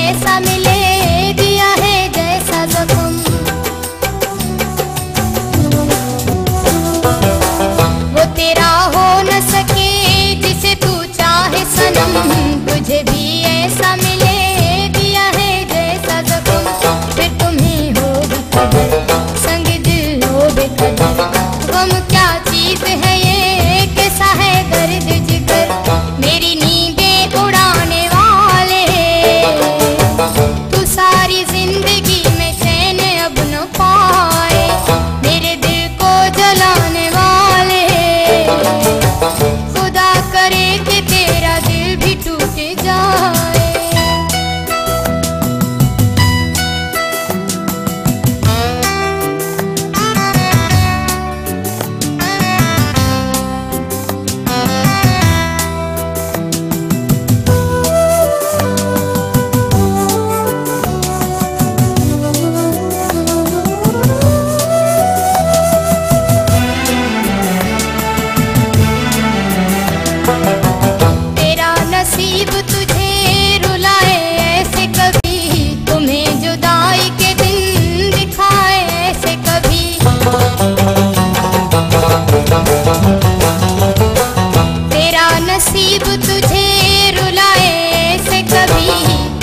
ऐसा मिले, दिया है जैसा जख्म। वो तेरा हो न सके जिसे तू चाहे सनम, तुझे भी ऐसा मिले, दिया है जैसा जख्म। फिर तुम्हें हो बेकदर, संग दिल हो बेकदर। गम क्या चीज है ये, कैसा है दर्द जिगर, मेरी नींदें उड़ाने वाले। तू सारी जिंदगी में चैन अब न पाए, मेरे दिल को जलाने वाले। खुदा करे कि तेरा दिल भी टूट जाए। तेरा नसीब तुझे रुलाए ऐसे कभी, तुम्हें जुदाई के दिन दिखाए ऐसे कभी। तेरा नसीब तुझे रुलाए ऐसे कभी,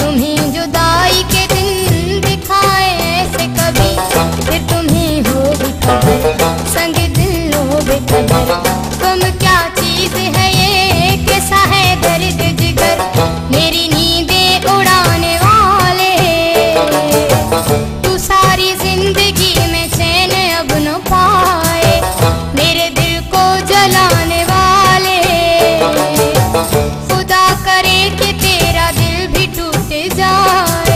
तुम्हें जुदाई के दिन दिखाए ऐसे कभी। फिर तुम्हें हो बेकदर, संग दिल हो बेकदर। तुम क्या चीज है ये, कैसा है दर्द जिगर, मेरी नींदें उड़ाने वाले। तू सारी जिंदगी में चैन अब न पाए, मेरे दिल को जलाने वाले। खुदा करे कि तेरा दिल भी टूट जाए।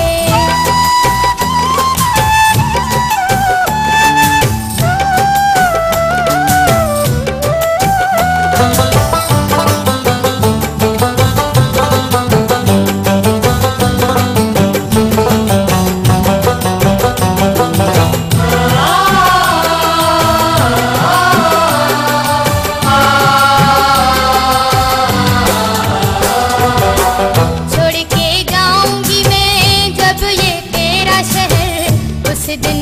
छोड़ के जाऊंगी मैं जब ये तेरा शहर, उस दिन